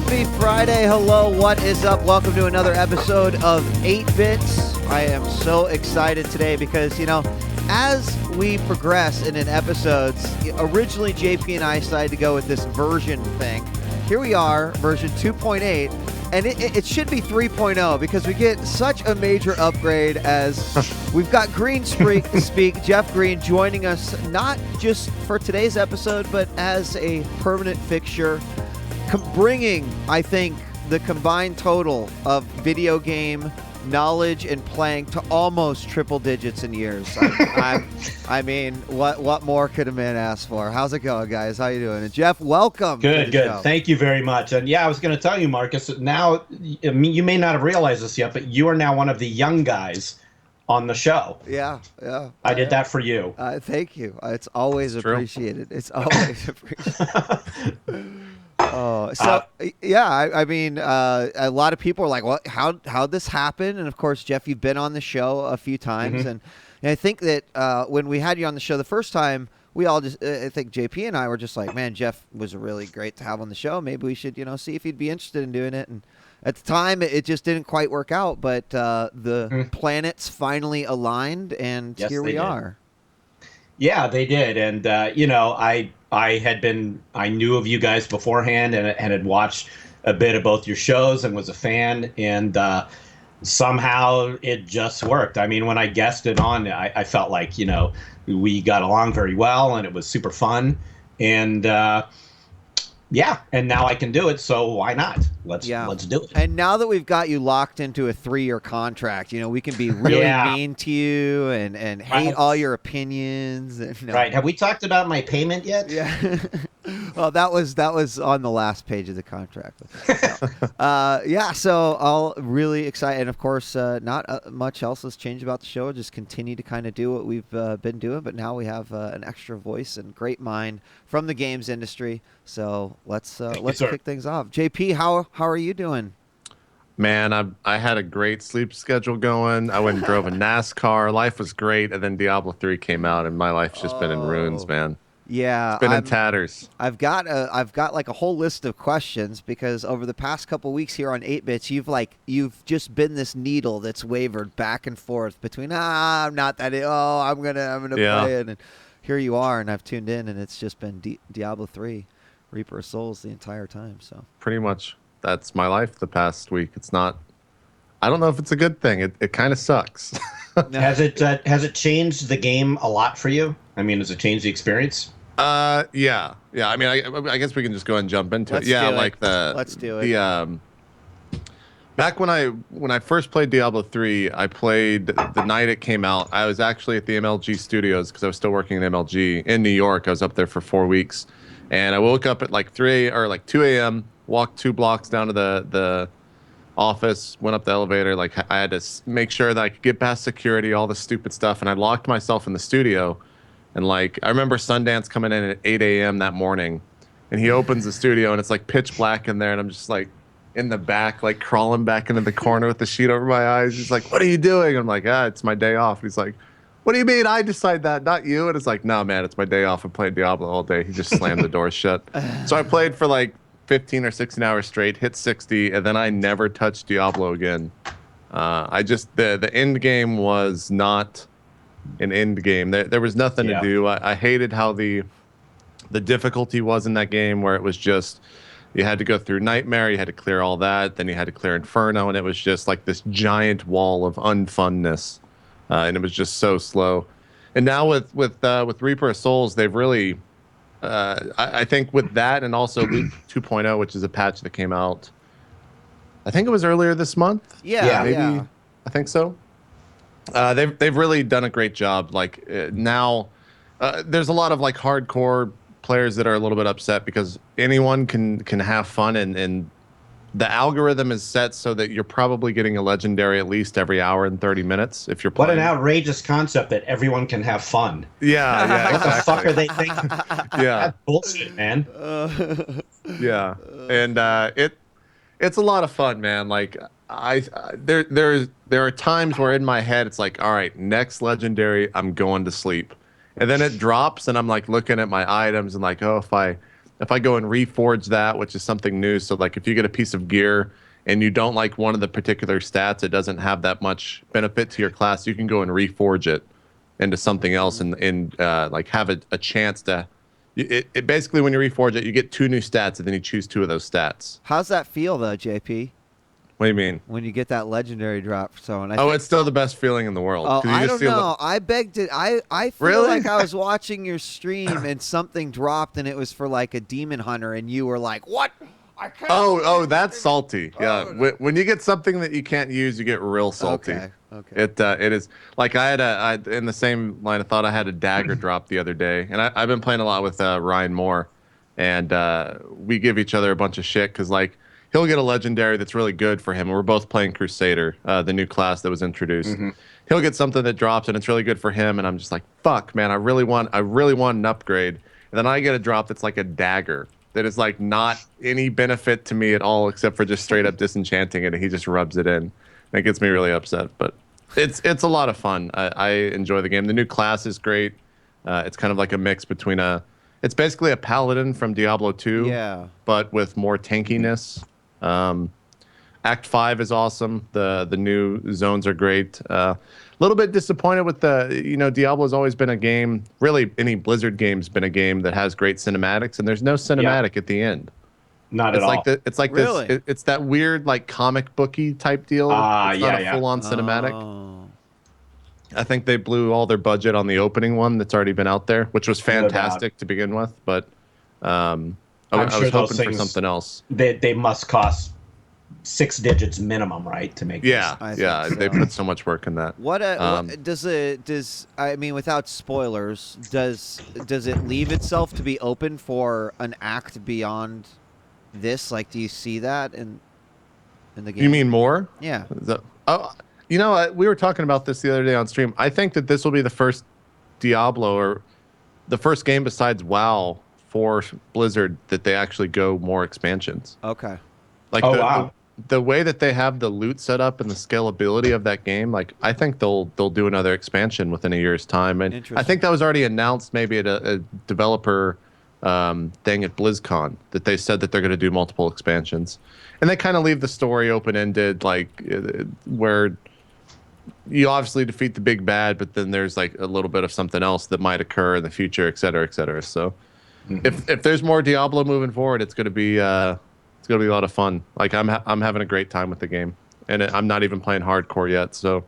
Happy Friday. Hello, what is up? Welcome to another episode of 8-Bits. I am so excited today because, as we progress in episodes, originally JP and I decided to go with this version thing. Here we are, version 2.8, and it should be 3.0 because we get such a major upgrade as we've got Green Speak, Jeff Green, joining us not just for today's episode, but as a permanent fixture, bringing, I think, the combined total of video game knowledge and playing to almost triple digits in years. I mean, what more could a man ask for? How's it going, guys? How you doing? And Jeff, welcome. Good. Show. Thank you very much. And yeah, I was going to tell you, Marcus, now, you may not have realized this yet, but you are now one of the young guys on the show. Yeah. I did that for you. Thank you. It's always appreciated. It's always appreciated. I mean, a lot of people are like, well, how'd this happen? And of course, Jeff, you've been on the show a few times. And I think that when we had you on the show the first time, we all just, I think JP and I were just like, man, Jeff was really great to have on the show. Maybe we should, see if he'd be interested in doing it. And at the time, it just didn't quite work out. But the planets finally aligned, and yes, here we are. Yeah, they did. And, I knew of you guys beforehand and had watched a bit of both your shows and was a fan. And somehow it just worked. I mean, when I guested on, I felt like, we got along very well and it was super fun. And and now I can do it. So why not? Let's do it. And now that we've got you locked into a 3-year contract, we can be really mean to you and hate all your opinions. And, Right. Have we talked about my payment yet? Yeah. Well, that was on the last page of the contract. So I'll really excited. And of course, not much else has changed about the show. Just continue to kind of do what we've been doing. But now we have an extra voice and great mind from the games industry. So let's kick things off. JP, how are you doing? Man, I had a great sleep schedule going. I went and drove a NASCAR. Life was great, and then Diablo 3 came out, and my life's just been in ruins, man. Yeah, it's been in tatters. I've got like a whole list of questions because over the past couple weeks here on 8-Bits, you've just been this needle that's wavered back and forth between I'm not that. I'm gonna play it, and here you are, and I've tuned in, and it's just been Diablo 3. Reaper of Souls the entire time. So pretty much that's my life the past week. It's not, I don't know if it's a good thing. It kind of sucks. Has it changed the game a lot for you? I mean, has it changed the experience? Yeah. I mean, I guess we can just go ahead and jump into it. Yeah, let's do it. Back when I first played Diablo 3, I played the night it came out. I was actually at the MLG studios because I was still working at MLG in New York. I was up there for 4 weeks. And I woke up at like 2 a.m., walked 2 blocks down to the office, went up the elevator. Like I had to make sure that I could get past security, all the stupid stuff. And I locked myself in the studio. And I remember Sundance coming in at 8 a.m. that morning. And he opens the studio and it's like pitch black in there. And I'm just like in the back, like crawling back into the corner with the sheet over my eyes. He's like, what are you doing? I'm like, it's my day off. And he's like, what do you mean? I decide that, not you. And it's like, no, man, it's my day off. I'm playing Diablo all day. He just slammed the door shut. So I played for like 15 or 16 hours straight, hit 60, and then I never touched Diablo again. The end game was not an end game. There was nothing to do. I hated how the difficulty was in that game, where it was just you had to go through Nightmare, you had to clear all that, then you had to clear Inferno, and it was just like this giant wall of unfunness. And it was just so slow. And now with Reaper of Souls, they've really, I think with that and also Loop 2.0, which is a patch that came out, I think it was earlier this month. Yeah. I think so. They've really done a great job. Now, there's a lot of hardcore players that are a little bit upset because anyone can have fun and the algorithm is set so that you're probably getting a legendary at least every hour and 30 minutes if you're playing. What an outrageous concept that everyone can have fun. Yeah, What the fuck are they thinking? Yeah. That's bullshit, man. Yeah. And it's a lot of fun, man. There are times where in my head it's like, all right, next legendary, I'm going to sleep. And then it drops and I'm looking at my items and if if I go and reforge that, which is something new. So like if you get a piece of gear and you don't like one of the particular stats, it doesn't have that much benefit to your class, you can go and reforge it into something else and like have a chance to. It basically, when you reforge it, you get 2 new stats, and then you choose 2 of those stats. How's that feel though, JP? What do you mean? When you get that legendary drop for someone? It's still the best feeling in the world. Oh, 'Cause you I just don't feel know. I begged it. I feel Really? like I was watching your stream and something dropped and it was for like a demon hunter and you were like, "What? I can't." Oh, that's salty. Yeah, when you get something that you can't use, you get real salty. Okay. It is like I in the same line of thought. I had a dagger drop the other day, and I've been playing a lot with Ryan Moore, and we give each other a bunch of shit because like he'll get a legendary that's really good for him, and we're both playing Crusader, the new class that was introduced. He'll get something that drops, and it's really good for him, and I'm just like, fuck, man, I really want an upgrade, and then I get a drop that's like a dagger that is like not any benefit to me at all except for just straight up disenchanting it, and he just rubs it in. It gets me really upset, but it's a lot of fun. I enjoy the game. The new class is great. It's kind of like a mix between it's basically a paladin from Diablo 2, Yeah. but with more tankiness. Act 5 is awesome. The new zones are great. A little bit disappointed with Diablo's always been a game, really any Blizzard game's been a game that has great cinematics, and there's no cinematic at the end. Not at all. It's like Really? this. It's that weird like comic booky type deal. It's not a full-on cinematic. Oh. I think they blew all their budget on the opening one that's already been out there, which was fantastic to begin with. But I was hoping for something else. They must cost 6 digits minimum, right, to make. Yeah, I yeah. think so. They put so much work in that. What does I mean, without spoilers, does it leave itself to be open for an act beyond this? Like, do you see that in the game? You mean more? Yeah. We were talking about this the other day on stream. I think that this will be the first Diablo or the first game besides WoW for Blizzard that they actually go more expansions. Okay. Like the way that they have the loot set up and the scalability of that game, like I think they'll do another expansion within a year's time. And I think that was already announced maybe at a developer thing at BlizzCon, that they said that they're going to do multiple expansions. And they kind of leave the story open-ended, like where you obviously defeat the big bad, but then there's like a little bit of something else that might occur in the future, et cetera, et cetera. So if there's more Diablo moving forward, it's going to be a lot of fun. Like I'm having a great time with the game, and I'm not even playing hardcore yet. So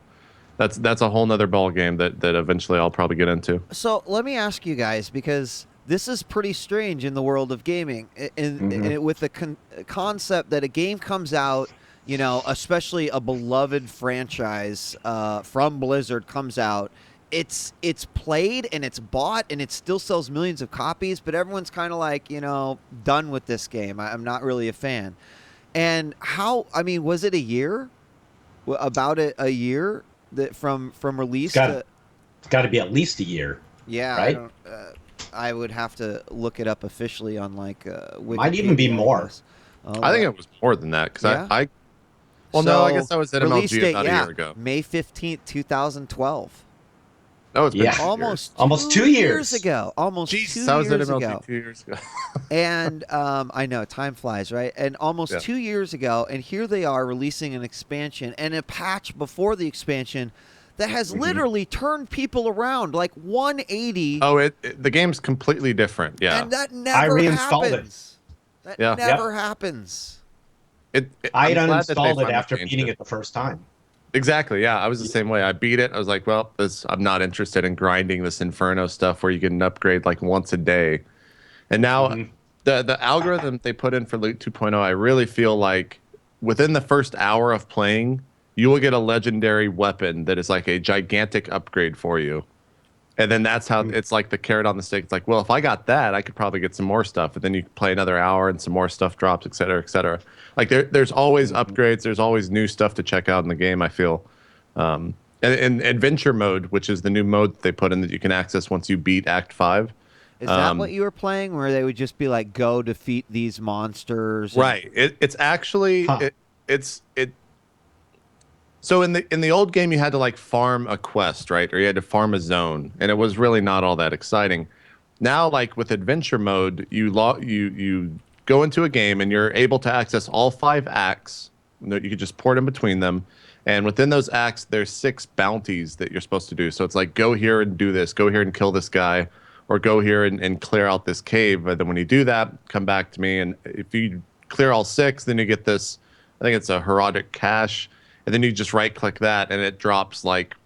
that's a whole nother ball game that eventually I'll probably get into. So let me ask you guys, because this is pretty strange in the world of gaming, and with the concept that a game comes out, especially a beloved franchise from Blizzard comes out, it's played and it's bought and it still sells millions of copies, but everyone's kind of like, done with this game. I'm not really a fan. And was it a year? About a year that from release? It's got to be at least a year. Yeah, right. I would have to look it up officially on like Wikipedia. Might even be more. I think it was more than that because Yeah? I guess I was at MLG about a year ago. May 15th, 2012. Oh, it's been Almost 2 years ago. Almost Jesus, 2 I was at years MLG ago. 2 years ago. And I know, time flies, right? And almost 2 years ago, and here they are releasing an expansion and a patch before the expansion that has literally turned people around like 180. Oh, the game's completely different. Yeah. And that never happens. That Yeah. never happens. I I'm glad that they uninstalled it finally after changed beating it the first time. Exactly. Yeah, I was the same way. I beat it. I was like, well, I'm not interested in grinding this Inferno stuff where you get an upgrade like once a day. And now the algorithm they put in for Loot 2.0, I really feel like within the first hour of playing, you will get a legendary weapon that is like a gigantic upgrade for you. And then that's how it's like the carrot on the stick. It's like, well, if I got that, I could probably get some more stuff. And then you play another hour and some more stuff drops, et cetera, et cetera. Like there's always upgrades. There's always new stuff to check out in the game, I feel. And adventure mode, which is the new mode that they put in that you can access once you beat Act 5. Is that what you were playing, where they would just be like, go defeat these monsters? Right. It's actually, So in the old game, you had to like farm a quest, right? Or you had to farm a zone, and it was really not all that exciting. Now, like with adventure mode, you go into a game and you're able to access all 5 acts. You could just port in between them. And within those acts, there's 6 bounties that you're supposed to do. So it's like, go here and do this, go here and kill this guy, or go here and clear out this cave. But then when you do that, come back to me. And if you clear all 6, then you get this, I think it's a herodic cache. And then you just right click that and it drops like,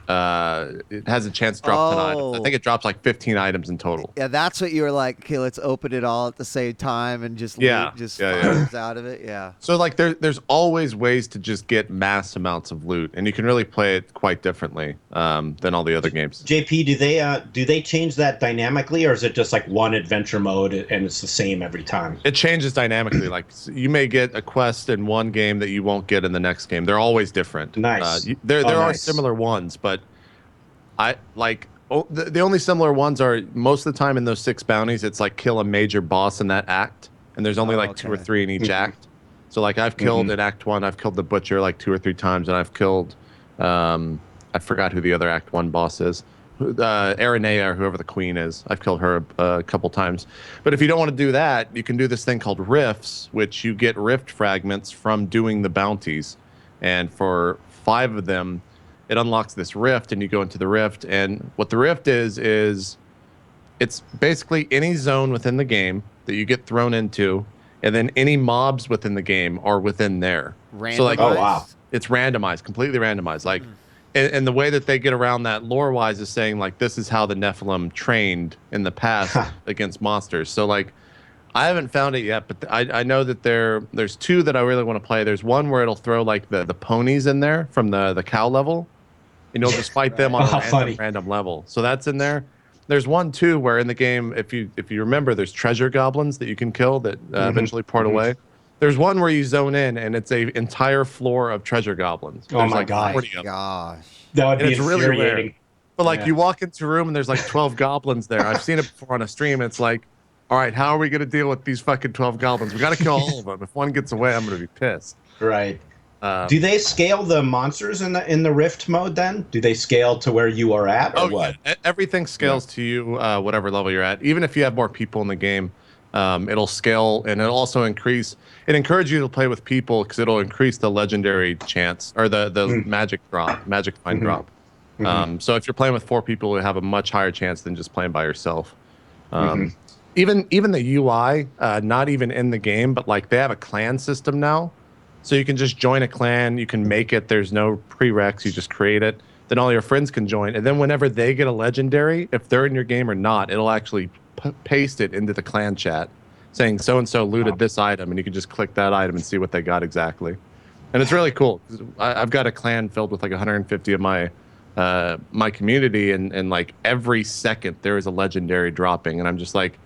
it has a chance to drop 10 items. I think it drops like 15 items in total. Yeah, that's what you were like, okay, let's open it all at the same time and just fires out of it. Yeah. So like there's always ways to just get mass amounts of loot, and you can really play it quite differently than all the other games. JP, do they change that dynamically, or is it just like one adventure mode and it's the same every time? It changes dynamically. Like you may get a quest in one game that you won't get in the next game. They're always different. Nice. There are nice. similar ones, but the only similar ones are most of the time in those 6 bounties, it's like kill a major boss in that act, and there's only 2 or 3 in each act. So like I've killed in Act 1, I've killed the Butcher like 2 or 3 times, and I've killed I forgot who the other Act 1 boss is. Aranea, or whoever the queen is. I've killed her a couple times. But if you don't want to do that, you can do this thing called rifts, which you get rift fragments from doing the bounties. And for 5 of them, it unlocks this rift, and you go into the rift. And what the rift is it's basically any zone within the game that you get thrown into, and then any mobs within the game are within there. Randomized? So like, oh wow, it's randomized, completely randomized. Like, and the way that they get around that lore-wise is saying like this is how the Nephilim trained in the past against monsters. So like, I haven't found it yet, but I know that there's 2 that I really want to play. There's one where it'll throw like the ponies in there from the cow level. And you'll just fight them on a random level. So that's in there. There's one too where in the game, if you remember, there's treasure goblins that you can kill that eventually port away. There's one where you zone in and it's a entire floor of treasure goblins. Oh There's my like God. 40 of them. Gosh. that would be It's really infuriating. rare. But like you walk into a room and there's like 12 goblins there. I've seen it before on a stream. And it's like, all right, how are we going to deal with these fucking 12 goblins? We got to kill all of them. If one gets away, I'm going to be pissed. Right. Do they scale the monsters in the Rift mode then? Do they scale to where you are at, or what? Yeah. Everything scales to you, whatever level you're at. Even if you have more people in the game, it'll scale, and it'll also increase. It encourages you to play with people because it'll increase the legendary chance, or the magic find drop. So if you're playing with 4 people, you have a much higher chance than just playing by yourself. Even the UI, not even in the game, but like they have a clan system now. So you can just join a clan, you can make it, there's no prereqs, you just create it. Then all your friends can join. And then whenever they get a legendary, if they're in your game or not, it'll actually paste it into the clan chat saying so-and-so looted this item, and you can just click that item and see what they got exactly. And it's really cool. I've got a clan filled with like 150 of my community, and like every second there is a legendary dropping, and I'm just like,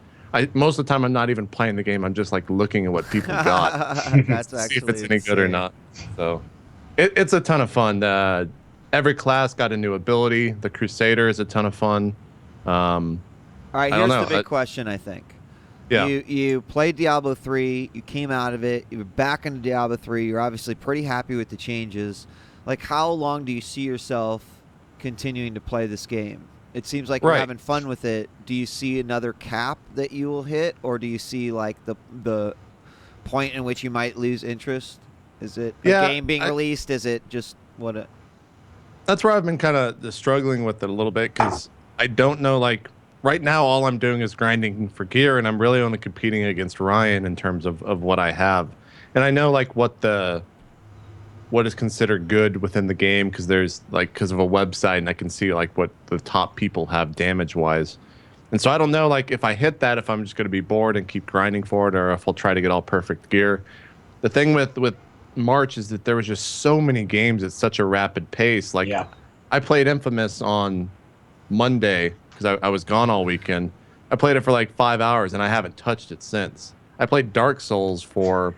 most of the time I'm not even playing the game. I'm just like looking at what people got, That's see if it's any insane. good or not. So it's a ton of fun. Every class got a new ability. The Crusader is a ton of fun. All right, I don't here's the know. big question, I think. Yeah. You played Diablo 3, you came out of it, you were back into Diablo 3, you're obviously pretty happy with the changes. Like, how long do you see yourself continuing to play this game? It seems like you're having fun with it. Do you see another cap that you will hit, or do you see like the point in which you might lose interest? Is it a game being released? Is it just what? That's where I've been kind of struggling with it a little bit, because I don't know. Like right now, all I'm doing is grinding for gear, and I'm really only competing against Ryan in terms of what I have. And I know like what is considered good within the game, because there's like, because of a website, and I can see like what the top people have damage wise. And so I don't know like if I hit that, if I'm just going to be bored and keep grinding for it, or if I'll try to get all perfect gear. The thing with March is that there was just so many games at such a rapid pace. Like I played Infamous on Monday because I was gone all weekend. I played it for like 5 hours and I haven't touched it since. I played Dark Souls for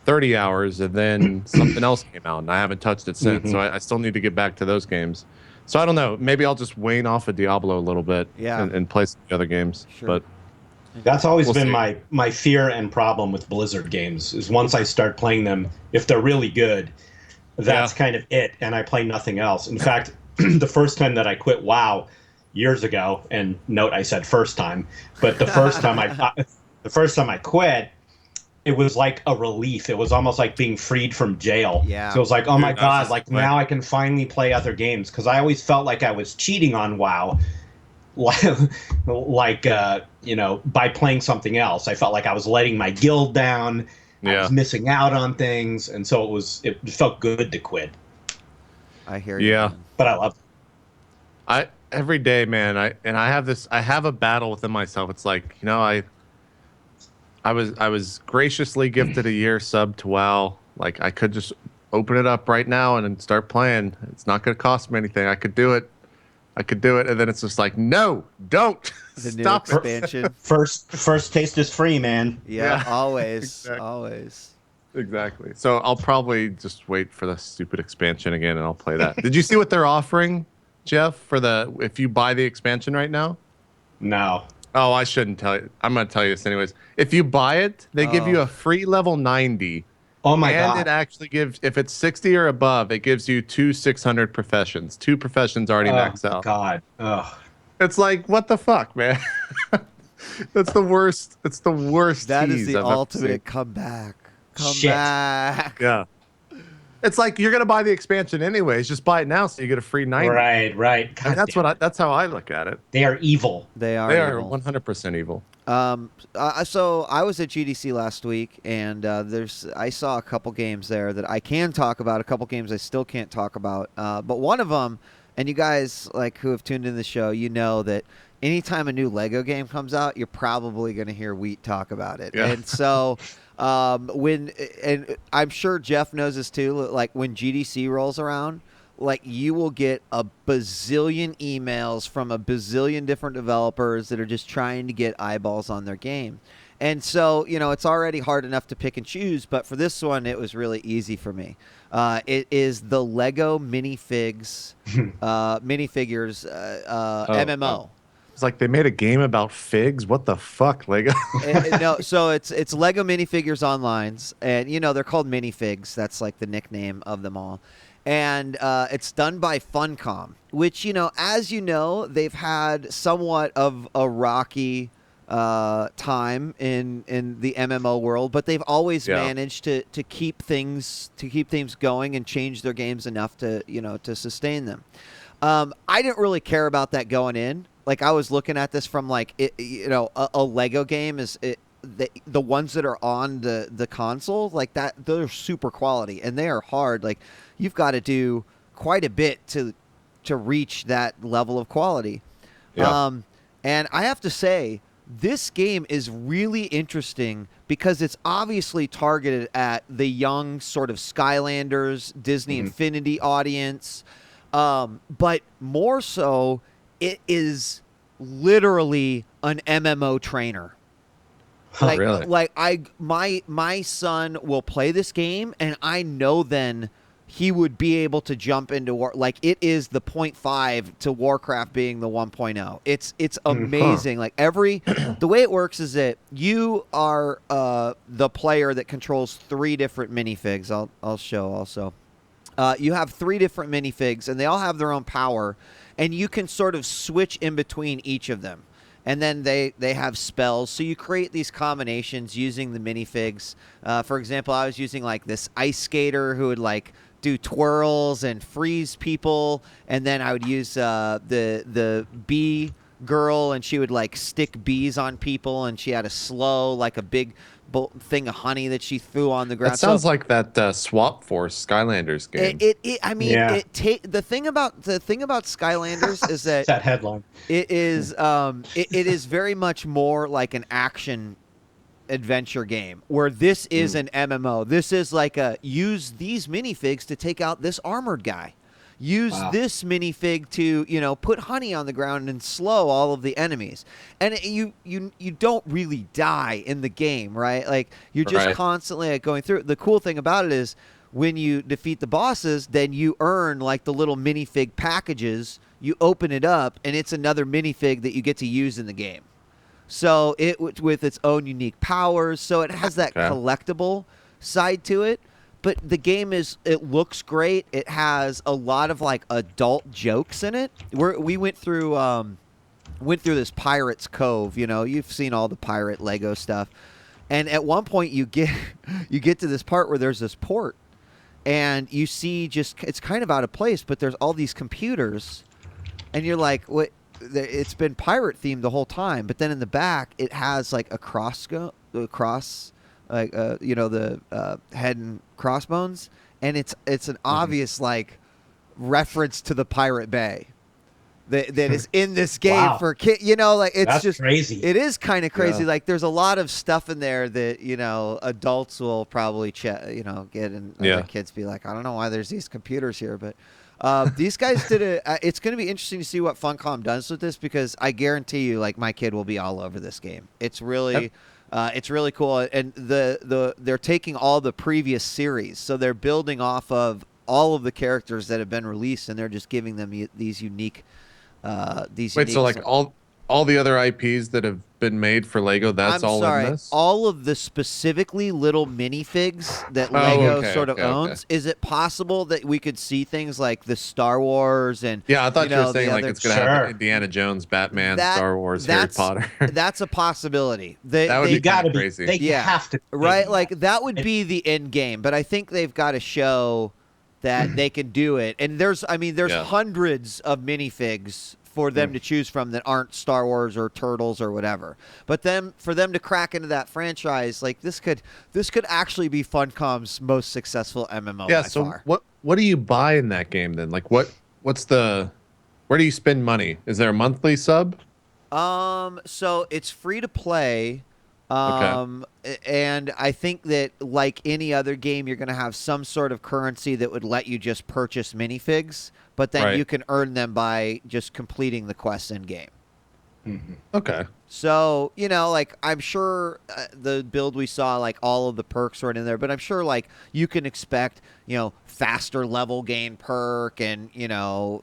30 hours, and then something else came out, and I haven't touched it since. So I still need to get back to those games. So I don't know. Maybe I'll just wane off of Diablo a little bit and play some other games. Sure. But that's always been see. my fear and problem with Blizzard games, is once I start playing them, if they're really good, that's kind of it, and I play nothing else. In fact, the first time that I quit WoW, years ago. And note, I said first time, but the first time I quit, it was like a relief. It was almost like being freed from jail. Yeah. So it was like, oh my Dude, I was God, just like the same way. now I can finally play other games. Cause I always felt like I was cheating on WoW. Like, by playing something else. I felt like I was letting my guild down. I was Yeah. missing out on things. And so it felt good to quit, I hear you. Yeah. Man. but I love it. Every day, man, I have a battle within myself. It's like, I was graciously gifted a year sub to WoW. Like I could just open it up right now and then start playing. It's not going to cost me anything. I could do it. And then it's just like, no, don't The new stop it. expansion. First taste is free, man. Yeah, Yeah, always, exactly. always. Exactly. So I'll probably just wait for the stupid expansion again, and I'll play that. Did you see what they're offering, Jeff, if you buy the expansion right now? No. Oh, I shouldn't tell you. I'm going to tell you this anyways. If you buy it, they give you Oh. a free level 90. Oh my And God. it actually gives, if it's 60 or above, it gives you 600 professions. 2 professions already maxed out. God. Oh. It's like, what the fuck, man? That's the worst. It's the worst That is tease the I've ever ultimate seen. comeback. Come Shit. back. Yeah. It's like you're gonna buy the expansion anyways. Just buy it now so you get a free 90. Right. God And that's damn it. that's how I look at it. They are evil. They are. They are evil. 100% evil. So I was at GDC last week, and I saw a couple games there that I can talk about. A couple games I still can't talk about. But one of them, and you guys like who have tuned in the show, you know that anytime a new Lego game comes out, you're probably going to hear Wheat talk about it. Yeah. And so and I'm sure Jeff knows this too. Like when GDC rolls around, like you will get a bazillion emails from a bazillion different developers that are just trying to get eyeballs on their game. And so, it's already hard enough to pick and choose, but for this one, it was really easy for me. It is the Lego minifigs, minifigures MMO. Oh. It's like they made a game about figs. What the fuck, Lego? No, so it's Lego minifigures online, and they're called minifigs. That's like the nickname of them all. And it's done by Funcom, which, as you know, they've had somewhat of a rocky time in the MMO world, but they've always managed to keep things going and change their games enough to to sustain them. I didn't really care about that going in. Like I was looking at this from like a Lego game is the ones that are on the console like that, they're super quality and they are hard. Like you've got to do quite a bit to reach that level of quality. Yeah. And I have to say, this game is really interesting because it's obviously targeted at the young sort of Skylanders, Disney Infinity audience. But more so, it is literally an MMO trainer. Like, really? My son will play this game, and I know then he would be able to jump into war. Like it is the 0.5 to Warcraft being the 1.0. It's amazing. Like the way it works is that you are the player that controls 3 different minifigs. I'll show also. You have 3 different minifigs, and they all have their own power, and you can sort of switch in between each of them. And then they have spells, so you create these combinations using the minifigs. For example, I was using like this ice skater who would like do twirls and freeze people, and then I would use the bee girl, and she would like stick bees on people, and she had a slow like a big thing of honey that she threw on the ground. That sounds like that Swap Force Skylanders game. The thing about Skylanders is that that headline. it is very much more like an action adventure game, where this is an MMO. This is like use these minifigs to take out this armored guy. Use this minifig to, put honey on the ground and slow all of the enemies. And you don't really die in the game, right? Like you're just constantly going through it. The cool thing about it is when you defeat the bosses, then you earn like the little minifig packages. You open it up and it's another minifig that you get to use in the game. So it with its own unique powers. So it has that collectible side to it. But the game it looks great. It has a lot of like adult jokes in it. We went through went through this Pirate's Cove. You know, you've seen all the pirate Lego stuff. And at one point you get to this part where there's this port, and you see it's kind of out of place, but there's all these computers, and you're like, what? It's been pirate themed the whole time, but then in the back it has like a the head and crossbones, and it's an obvious like reference to the Pirate Bay that is in this game for kids. You know, like That's just crazy. It is kind of crazy. Yeah. Like there's a lot of stuff in there that, you know, adults will probably get, and other kids be like, I don't know why there's these computers here, but these guys did it's going to be interesting to see what Funcom does with this, because I guarantee you, like, my kid will be all over this game. It's really cool, and they're taking all the previous series, so they're building off of all of the characters that have been released, and they're just giving them these unique. So like all the other IPs that have been made for Lego, that's all in this? All of the specifically little minifigs that Lego owns. Okay. Is it possible that we could see things like the Star Wars and I thought you were saying like it's going to have Indiana Jones, Batman, Star Wars, Harry Potter. That's a possibility. That would be kind of crazy. They have to, right? Like that would be the end game, but I think they've got to show that they can do it. And there's hundreds of minifigs for them to choose from that aren't Star Wars or Turtles or whatever. But for them to crack into that franchise, like this could actually be Funcom's most successful MMO by far. What do you buy in that game then? Like where do you spend money? Is there a monthly sub? So it's free to play. And I think that like any other game, you're going to have some sort of currency that would let you just purchase minifigs, but then you can earn them by just completing the quests in game. Mm-hmm. Okay. So, you know, like I'm sure the build we saw, like all of the perks weren't in there, but I'm sure like you can expect, you know, faster level gain perk and, you know,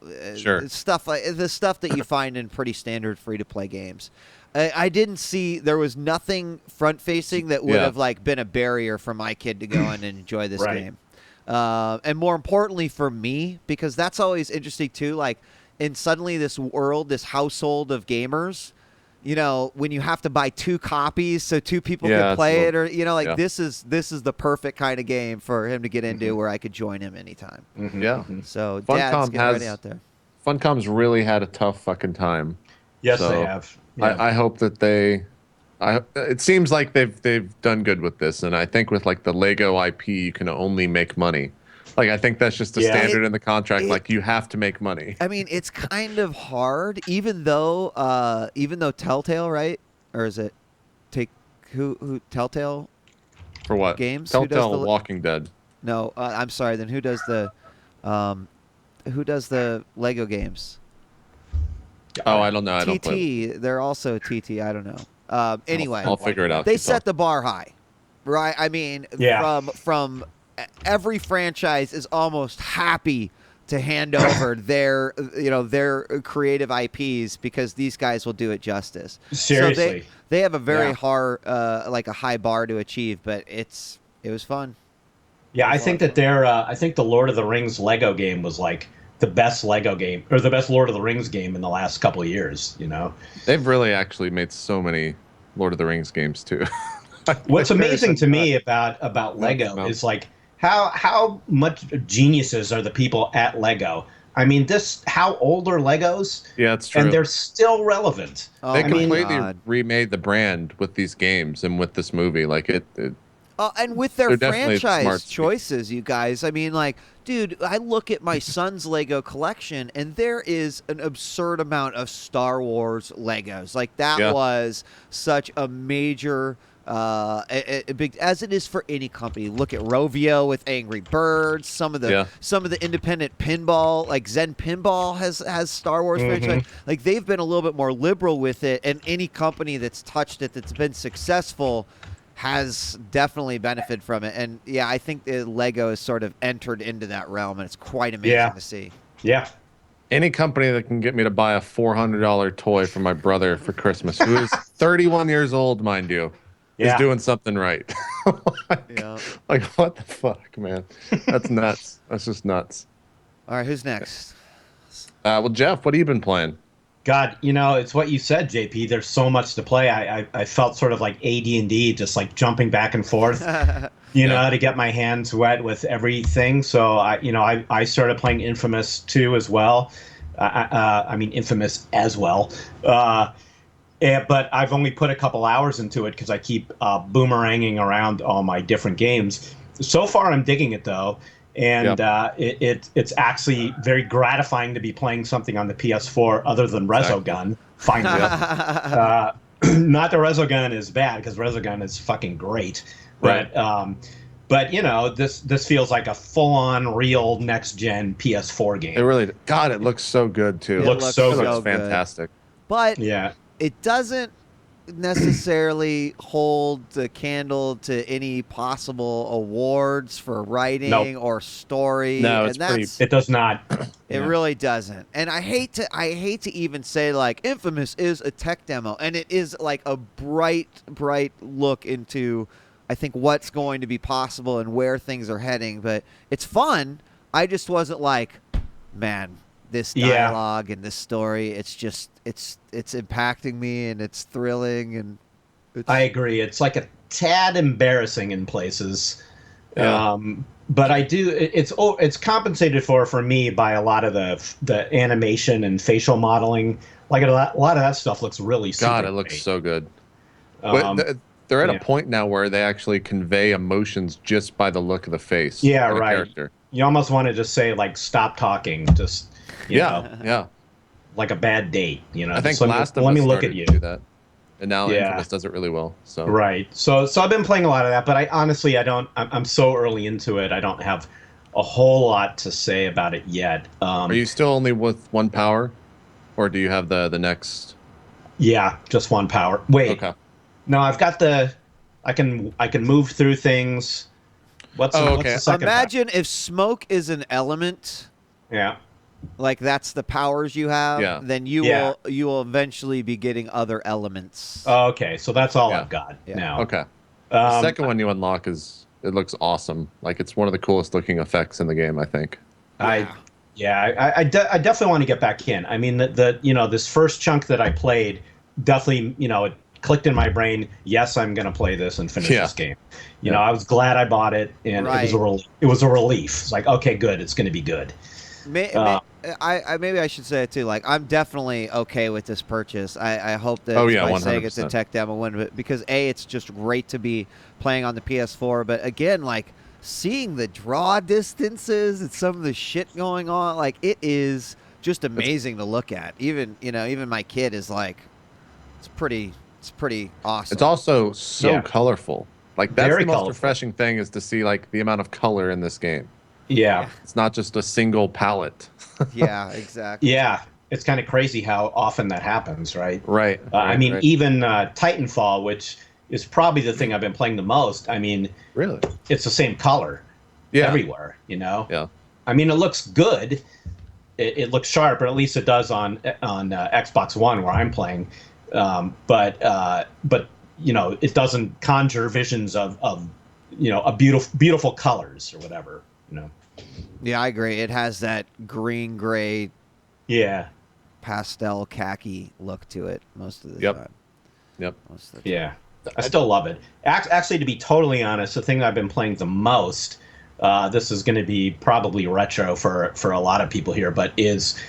stuff like the stuff that you find in pretty standard free to play games. I didn't see, there was nothing front facing that would have like been a barrier for my kid to go in and enjoy this game. And more importantly for me, because that's always interesting too, like in suddenly this world, this household of gamers, you know, when you have to buy 2 copies so 2 people can play it, or, you know, like this is the perfect kind of game for him to get into where I could join him anytime. Yeah. So dads, get ready out there. Funcom's really had a tough fucking time. Yes, they have. Yeah. I hope that it seems like they've done good with this, and I think with like the Lego IP, you can only make money. Like I think that's just a standard in the contract. Like you have to make money. I mean, it's kind of hard, even though Telltale, right? Or is it who Telltale? For what games? Telltale Walking Dead. No, I'm sorry. Then who does the Lego games? Oh, I don't know. I don't play. They're also TT. I don't know. Anyway, I'll figure it out. They set the bar high, right? I mean, from every franchise is almost happy to hand over their creative IPs because these guys will do it justice. Seriously, so they have a very hard, like a high bar to achieve, but it was fun. Yeah, I think that I think the Lord of the Rings Lego game was like the best Lego game or the best Lord of the Rings game in the last couple of years. You know, they've really actually made so many Lord of the Rings games too. What's amazing to me about Lego is like how much geniuses are the people at Lego. I mean, how old are Legos? Yeah, it's true. And they're still relevant. Oh, they completely remade the brand with these games and with this movie. Like it and with their franchise choices, you guys. I mean, like, dude, I look at my son's Lego collection, and there is an absurd amount of Star Wars Legos. Like, that was such a major, big, as it is for any company. Look at Rovio with Angry Birds. Some of the independent pinball, like Zen Pinball, has Star Wars franchise. Like, they've been a little bit more liberal with it, and any company that's touched it that's been successful has definitely benefited from it. And yeah, I think Lego has sort of entered into that realm, and it's quite amazing to see. Yeah. Any company that can get me to buy a $400 toy for my brother for Christmas, who is 31 years old, mind you, is doing something right. Like, what the fuck, man? That's nuts. That's just nuts. All right, who's next? Well, Jeff, what have you been playing? God, it's what you said, JP. There's so much to play. I felt sort of like AD&D, just like jumping back and forth, Yeah. to get my hands wet with everything. So I started playing Infamous 2 as well. I mean Infamous as well. But I've only put a couple hours into it because I keep boomeranging around all my different games. So far, I'm digging it though, and Yep. it's actually very gratifying to be playing something on the PS4 other than Exactly. Resogun. Finally, not that Resogun is bad because Resogun is fucking great, Right. but this feels like a full-on real next-gen PS4 It game. really, God, it looks so good too. It looks looks so It good. looks good. fantastic. But Yeah. it doesn't necessarily hold the candle to any possible awards for writing Nope. or story. No, and it's pretty. that's It does not. it Yeah. really doesn't. And I hate to even say like Infamous is a tech demo, and it is like a bright look into I think what's going to be possible and where things are heading, but it's fun. I just wasn't like, man, this Yeah. dialogue and this story, it's just it's impacting me and it's thrilling and it's I agree. It's like a tad embarrassing in places. Yeah. But I do. It's compensated for me by a lot of the animation and facial modeling. Like a lot of that stuff looks really super God, it looks great. so good. Um, But they're at yeah. a point now where they actually convey emotions just by the look of the face Yeah, in a right. character. You almost want to just say like, stop talking. Just Yeah. like a bad date. I think Just let Last of me Us look started at you. to do that, and now Yeah. Infamous does it really well. So Right. So I've been playing a lot of that, but I honestly I don't. I'm so early into it. I don't have a whole lot to say about it yet. are you still only with one power, or do you have the next? Yeah, just one power. Wait. Okay. No, I've got the. I can move through things. What's Oh, what's okay. the second imagine if smoke is an element, power? Yeah. like that's the powers you have, Yeah. then you Yeah. will eventually be getting other elements. Okay, so that's all Yeah. I've got Yeah. now. Okay. The Um, second one you unlock it looks awesome. Like it's one of the coolest looking effects in the game, I think. I definitely want to get back in. I mean, this first chunk that I played definitely, it clicked in my brain. Yes, I'm going to play this and finish Yeah. this game. Yeah. I was glad I bought it, and Right. it was a relief. It's like, okay, good, it's going to be good. Maybe I should say it too. Like, I'm definitely okay with this purchase. I hope that Oh, yeah, by saying it's a 100%. tech demo win, because it's just great to be playing on the PS4. But again, like seeing the draw distances and some of the shit going on, like it is just amazing to look at. Even my kid is like, it's pretty awesome. It's also so Yeah. colorful. Like that's Very the most colorful. refreshing thing is to see like the amount of color in this game. Yeah. It's not just a single palette. Yeah, exactly. Yeah. It's kind of crazy how often that happens, right? Right. I mean, right. even Titanfall, which is probably the thing I've been playing the most. I mean, Really? it's the same color Yeah. everywhere, Yeah. I mean, it looks good. It looks sharp, or at least it does on Xbox One where I'm playing. But it doesn't conjure visions of a beautiful colors or whatever. Yeah, I agree. It has that green gray Yeah, pastel khaki look to it most of the Yep. time. Yep. Most of the time. yeah. I still love it. Actually, to be totally honest, the thing I've been playing the most, this is going to be probably retro for a lot of people here, but is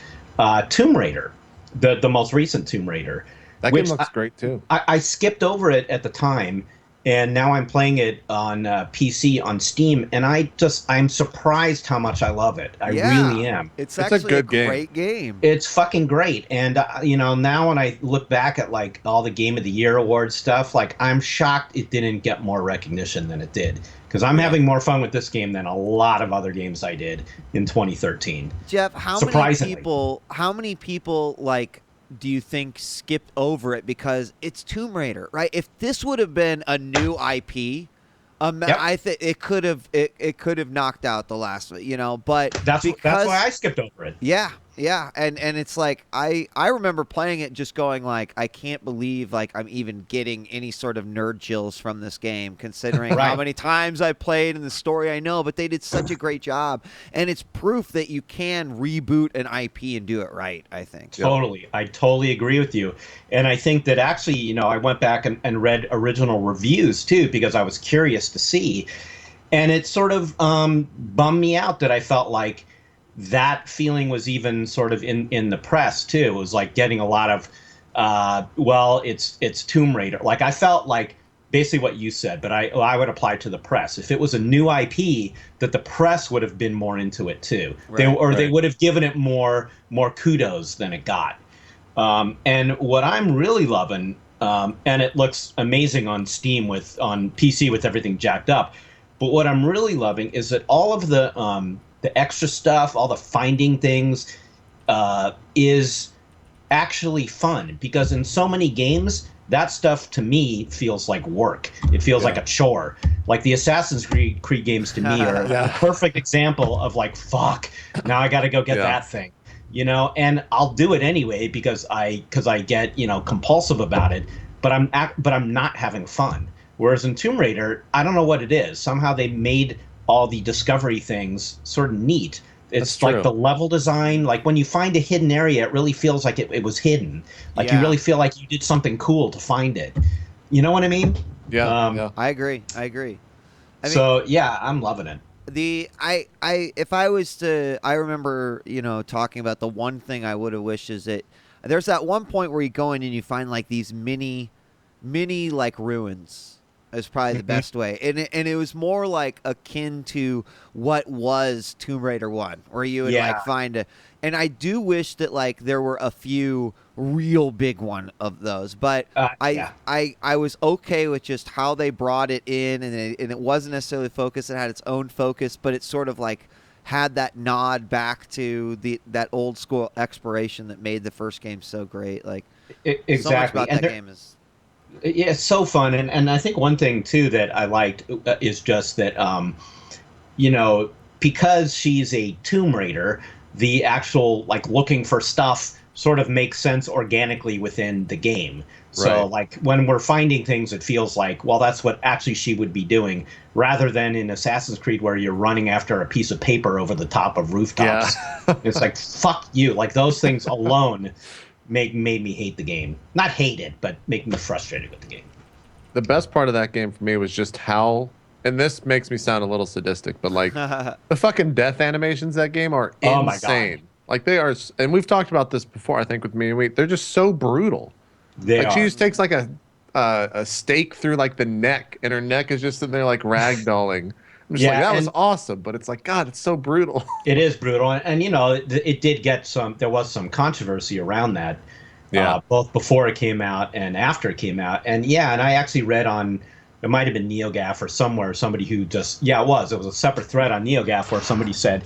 Tomb Raider, the most recent Tomb Raider. That game looks great too. I skipped over it at the time, and now I'm playing it on PC on Steam, and I'm surprised how much I love it. I really am. It's a actually good game. great game. It's fucking great, and now when I look back at like all the Game of the Year award stuff, like I'm shocked it didn't get more recognition than it did, because I'm having more fun with this game than a lot of other games I did in 2013. Jeff, how many people like do you think skipped over it because it's Tomb Raider, right? If this would have been a new IP, Yep. I think it could have knocked out the last one, but That's because why I skipped over it. yeah, Yeah, and it's like I remember playing it just going like I can't believe like I'm even getting any sort of nerd chills from this game considering how Right. many times I played and the story I know, but they did such a great job and it's proof that you can reboot an IP and do it right, I think. Totally. I totally agree with you. And I think that actually, I went back and read original reviews too, because I was curious to see. And it sort of bummed me out that I felt like that feeling was even sort of in the press too. It was like getting a lot of, well, it's Tomb Raider. Like I felt like basically what you said, but I would apply to the press. If it was a new IP, that the press would have been more into it too. They would have given it more kudos than it got. And what I'm really loving, and it looks amazing on Steam on PC with everything jacked up. But what I'm really loving is that all of the extra stuff, all the finding things, is actually fun because in so many games, that stuff to me feels like work. It feels like a chore. Like the Assassin's Creed games to me are a perfect example of like, fuck, now I got to go get that thing, and I'll do it anyway because I get, compulsive about it, but I'm not having fun. Whereas in Tomb Raider, I don't know what it is. Somehow they made all the discovery things sort of neat. It's like the level design. Like when you find a hidden area, it really feels like it was hidden. Like you really feel like you did something cool to find it. You know what I mean? Yeah. I agree. I mean, so yeah, I'm loving it. If I was to, I remember, talking about the one thing I would have wished is that there's that one point where you go in and you find like these mini like ruins. Is probably the best way, and it was more like akin to what was Tomb Raider 1, where you would like find a. And I do wish that like there were a few real big one of those, but I was okay with just how they brought it in, and it wasn't necessarily focused. It had its own focus, but it sort of like had that nod back to that old school exploration that made the first game so great. Like exactly, so much about that game is. Yeah, it's so fun, and I think one thing too that I liked is just that because she's a Tomb Raider, the actual like looking for stuff sort of makes sense organically within the game. So like when we're finding things, it feels like, well, that's what actually she would be doing, rather than in Assassin's Creed where you're running after a piece of paper over the top of rooftops. It's like, fuck you. Like those things alone made me hate the game. Not hate it, but make me frustrated with the game. The best part of that game for me was just how, and this makes me sound a little sadistic, but like the fucking death animations that game are insane. Oh my God. Like they are, and we've talked about this before, I think, with me and we. They're just so brutal. She just takes like a stake through like the neck, and her neck is just sitting there like ragdolling. I'm just like, that was awesome, but it's like, God, it's so brutal. It is brutal, and it did get there was some controversy around that, both before it came out and after it came out, and I actually read on, it might have been NeoGAF or somewhere, somebody who just, it was a separate thread on NeoGAF where somebody said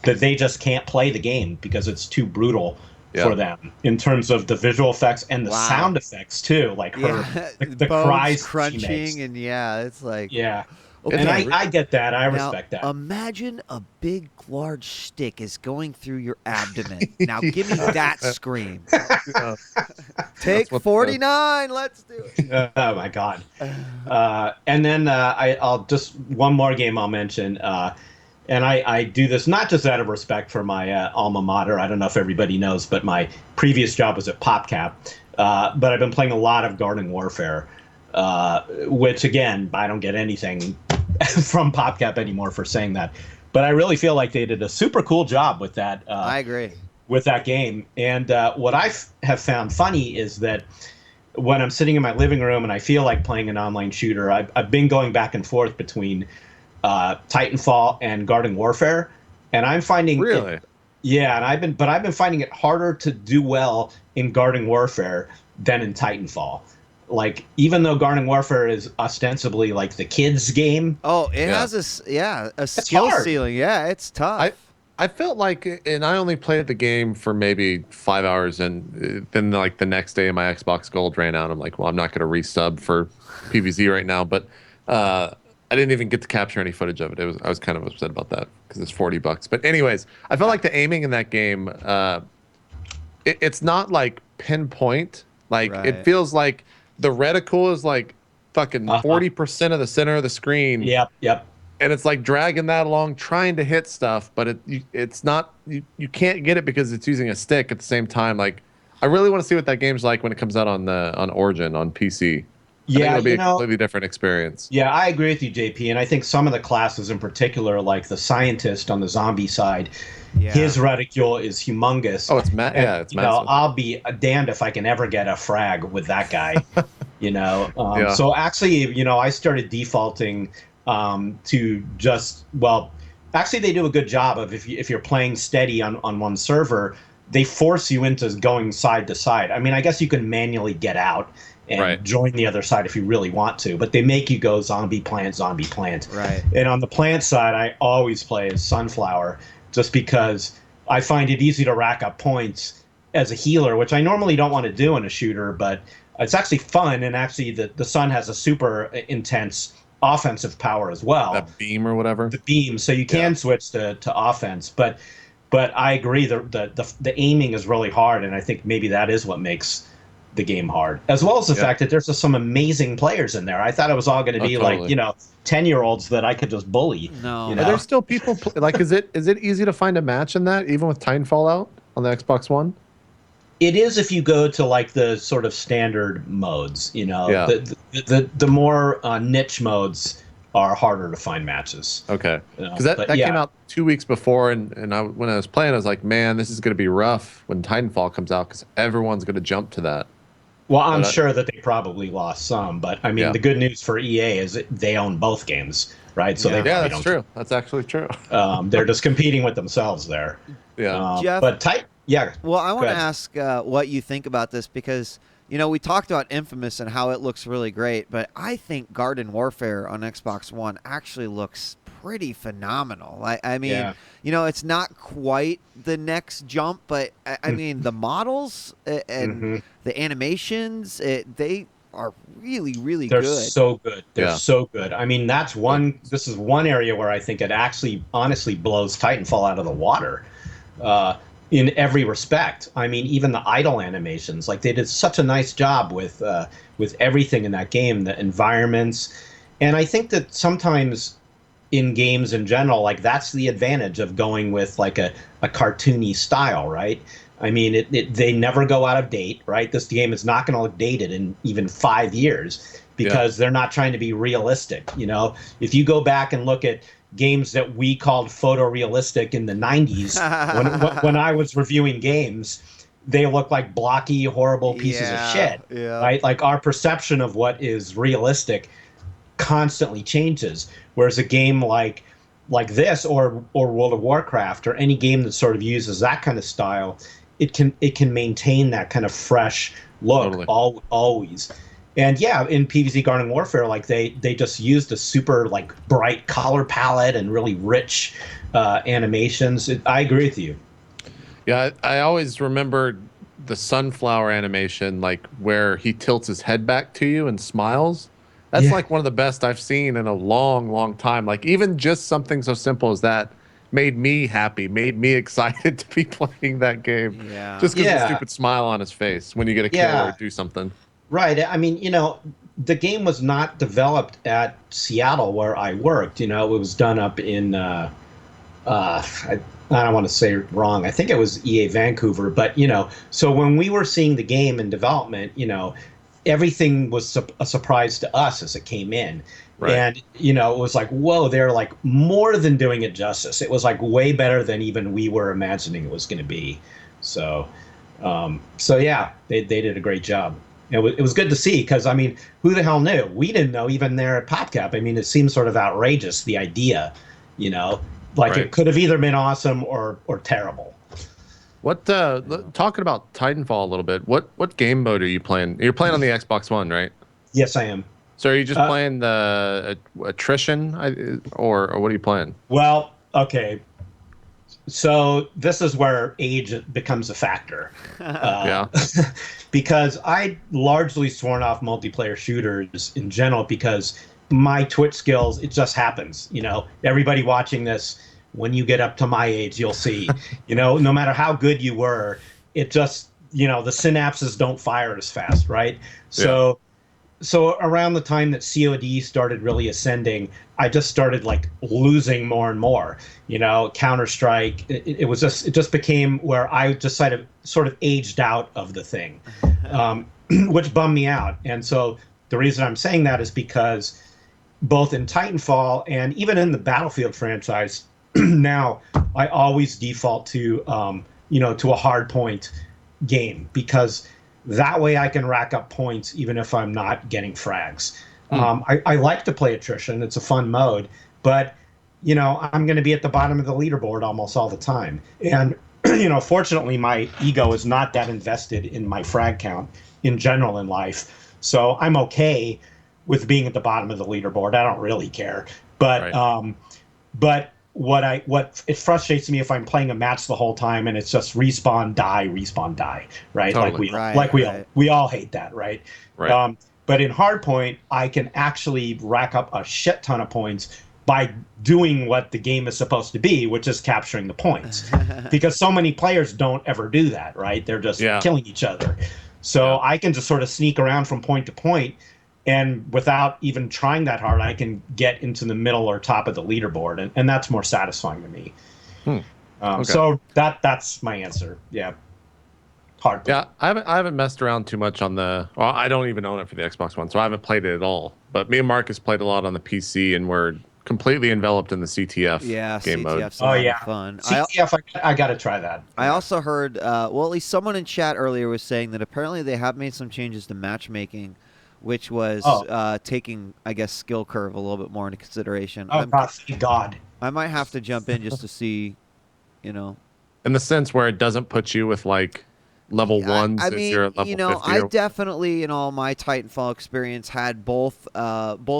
that they just can't play the game because it's too brutal for them in terms of the visual effects and the sound effects too, like the cries crunching, and it's like Okay. And I get that. I respect that. Imagine a big, large stick is going through your abdomen. Now give me that scream. Take 49. Let's do it. Oh, my God. And then I'll just one more game I'll mention. And I do this not just out of respect for my alma mater. I don't know if everybody knows, but my previous job was at PopCap. But I've been playing a lot of Garden Warfare. Which again, I don't get anything from PopCap anymore for saying that, but I really feel like they did a super cool job with that. I agree with that game, and what I have found funny is that when I'm sitting in my living room and I feel like playing an online shooter, I've been going back and forth between Titanfall and Garden Warfare, and I'm finding and I've been finding it harder to do well in Garden Warfare than in Titanfall. Like, even though Garden Warfare is ostensibly like the kids' game. Oh, it has a skill ceiling. Yeah, it's tough. I felt like, and I only played the game for maybe 5 hours, and then like the next day my Xbox Gold ran out. I'm like, well, I'm not going to resub for PvZ right now. But I didn't even get to capture any footage of it. I was kind of upset about that because it's $40. But anyways, I felt like the aiming in that game, it's not like pinpoint. Like it Right. feels like the reticle is like fucking 40% of the center of the screen. Yep. And it's like dragging that along, trying to hit stuff, but it's not. You can't get it because it's using a stick at the same time. Like, I really want to see what that game's like when it comes out on Origin on PC. I think it'll be a completely different experience. Yeah, I agree with you, JP. And I think some of the classes in particular, like the scientist on the zombie side, his reticule is humongous. Oh, it's massive. Yeah, it's massive. I'll be damned if I can ever get a frag with that guy. So actually, I started defaulting to just actually they do a good job of if you're playing steady on one server, they force you into going side to side. I mean, I guess you can manually get out and join the other side if you really want to, but they make you go zombie plant. Right. And on the plant side, I always play as Sunflower just because I find it easy to rack up points as a healer, which I normally don't want to do in a shooter, but it's actually fun. And actually the Sun has a super intense offensive power as well. That beam or whatever. The beam, so you can switch to offense, but I agree the aiming is really hard, and I think maybe that is what makes the game hard, as well as the fact that there's just some amazing players in there. I thought it was all going to be like 10-year-olds that I could just bully. No, Are there still people like? Is it easy to find a match in that, even with Titanfall out on the Xbox One? It is if you go to like the sort of standard modes. The more niche modes are harder to find matches. Okay, because that came out 2 weeks before, and when I was playing, I was like, man, this is going to be rough when Titanfall comes out because everyone's going to jump to that. Well, I'm sure that they probably lost some, but I mean, the good news for EA is that they own both games, right? So that's true. That's actually true. They're just competing with themselves there. Yeah, Jeff, but Well, I want to ask what you think about this because we talked about Infamous and how it looks really great, but I think Garden Warfare on Xbox One actually looks pretty phenomenal. I mean, it's not quite the next jump, but I mean, the models and the animations, they are really, really good. They're so good. They're so good. I mean, this is one area where I think it actually honestly blows Titanfall out of the water. In every respect. I mean, even the idle animations, like they did such a nice job with everything in that game, the environments. And I think that sometimes in games in general, like that's the advantage of going with like a cartoony style, right? I mean, they never go out of date, right? This game is not going to look dated in even 5 years because they're not trying to be realistic. If you go back and look at games that we called photorealistic in the 90s when I was reviewing games, they look like blocky, horrible pieces of shit. Yeah. Right? Like our perception of what is realistic constantly changes. Whereas a game like this or World of Warcraft or any game that sort of uses that kind of style, it can maintain that kind of fresh look always. And in PvZ Garden Warfare, like they just used a super like bright color palette and really rich animations. I agree with you. Yeah, I always remembered the Sunflower animation, like where he tilts his head back to you and smiles. That's like one of the best I've seen in a long, long time. Like even just something so simple as that made me happy, made me excited to be playing that game. Yeah. Just because of the stupid smile on his face when you get a kill or do something. Right. I mean, the game was not developed at Seattle where I worked. It was done up in, I don't want to say it wrong. I think it was EA Vancouver. But, so when we were seeing the game in development, everything was a surprise to us as it came in. Right. And, it was like, whoa, they're like more than doing it justice. It was like way better than even we were imagining it was going to be. So they did a great job. It was good to see because, I mean, who the hell knew? We didn't know even there at PodCap. I mean, it seems sort of outrageous, the idea, it could have either been awesome or terrible. What talking about Titanfall a little bit, what game mode are you playing? You're playing on the Xbox One, right? Yes, I am. So are you just playing the attrition or what are you playing? Well, okay. So this is where age becomes a factor. Because I largely sworn off multiplayer shooters in general because my Twitch skills, it just happens. Everybody watching this, when you get up to my age, you'll see, no matter how good you were, it just, the synapses don't fire as fast, right? So around the time that COD started really ascending, I just started like losing more and more. Counter-Strike, it just became where I just sort of aged out of the thing, which bummed me out. And so the reason I'm saying that is because both in Titanfall and even in the Battlefield franchise, now I always default to to a hard point game, because that way I can rack up points even if I'm not getting frags. I like to play attrition. It's a fun mode, but I'm going to be at the bottom of the leaderboard almost all the time. And fortunately, my ego is not that invested in my frag count in general in life, so I'm okay with being at the bottom of the leaderboard. I don't really care. But right. But what it frustrates me if I'm playing a match the whole time and it's just respawn die, right? Totally. We all hate that, right? Right. But in Hardpoint, I can actually rack up a shit ton of points by doing what the game is supposed to be, which is capturing the points. Because so many players don't ever do that, right? They're just killing each other. So I can just sort of sneak around from point to point, and without even trying that hard, I can get into the middle or top of the leaderboard, and that's more satisfying to me. Okay. So that's my answer. Yeah. Hard. Yeah, I haven't messed around too much on I don't even own it for the Xbox One, so I haven't played it at all. But me and Marcus played a lot on the PC, and we're completely enveloped in the CTF game mode. Oh yeah, fun. CTF, I got to try that. I also heard, well, at least someone in chat earlier was saying that apparently they have made some changes to matchmaking, which was taking, I guess, skill curve a little bit more into consideration. Oh, thank God. I might have to jump in just to see, In the sense where it doesn't put you with, like, level ones if you're at level 50. I definitely, in all my Titanfall experience, had both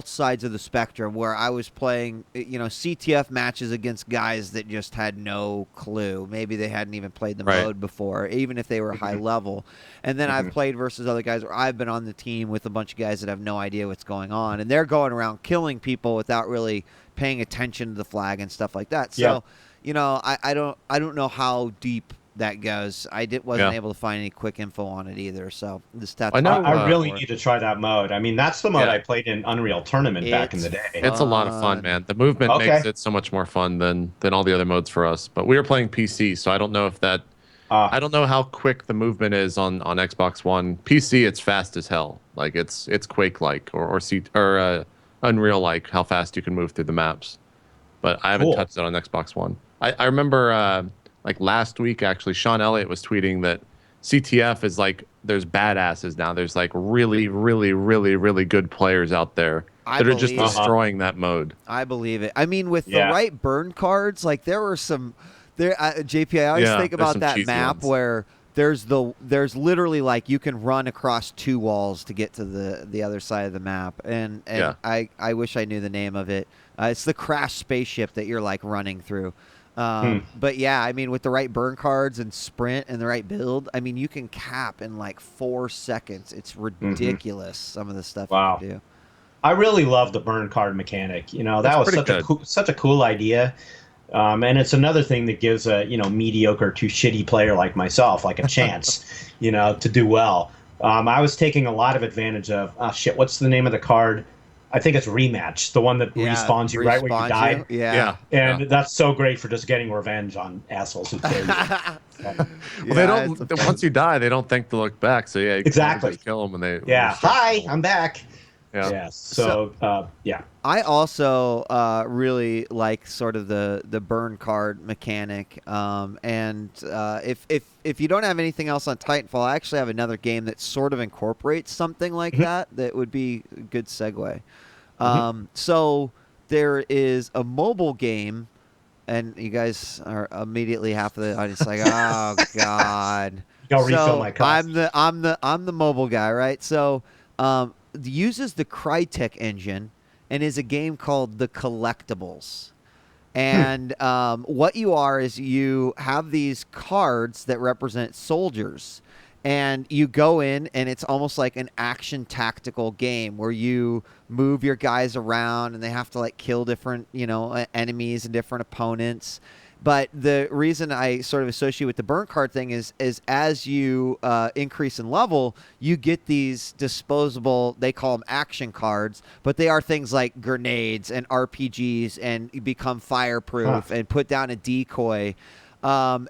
sides of the spectrum, where I was playing, CTF matches against guys that just had no clue. Maybe they hadn't even played the mode before, even if they were high level. And then I've played versus other guys where I've been on the team with a bunch of guys that have no idea what's going on, and they're going around killing people without really paying attention to the flag and stuff like that. So, I don't know how deep that goes. I wasn't able to find any quick info on it either. So I really need to try that mode. I mean, that's the mode I played in Unreal Tournament back in the day. It's a lot of fun, man. The movement makes it so much more fun than all the other modes for us. But we were playing PC, so I don't know if that. I don't know how quick the movement is on Xbox One. PC, it's fast as hell. Like it's Quake-like or Unreal-like how fast you can move through the maps. But I haven't touched it on Xbox One. I remember. Like last week, actually, Sean Elliott was tweeting that CTF is like, there's badasses now. There's like really, really, really, really good players out there that are just destroying that mode. I believe it. I mean, with the right burn cards, like there were some there. JP, I always think about that map where there's literally like you can run across two walls to get to the other side of the map, and I wish I knew the name of it. It's the crashed spaceship that you're like running through. But yeah, I mean, with the right burn cards and sprint and the right build, I mean, you can cap in like 4 seconds. It's ridiculous, some of the stuff you can do. I really love the burn card mechanic. That was such a cool idea. And it's another thing that gives a mediocre to shitty player like myself like a chance, to do well. I was taking a lot of advantage of what's the name of the card? I think it's Rematch, the one that respawns you right where you died. Yeah. And that's so great for just getting revenge on assholes who kill you. Well, they don't. Once you die, they don't think to look back. So you exactly just kill them when they. Yeah. Hi, I'm back. Yeah. So I also really like sort of the burn card mechanic. And if you don't have anything else on Titanfall, I actually have another game that sort of incorporates something like that would be a good segue. So there is a mobile game, and you guys are immediately half of the audience like, oh God. Go refill my cup. I'm the mobile guy, right? So uses the Crytek engine and is a game called The Collectibles. And what you are is you have these cards that represent soldiers. and you go in, and it's almost like an action tactical game where you move your guys around, and they have to like kill different, enemies and different opponents. But the reason I sort of associate with the burnt card thing is as you increase in level, you get these disposable, they call them action cards, but they are things like grenades and RPGs, and you become fireproof and put down a decoy. So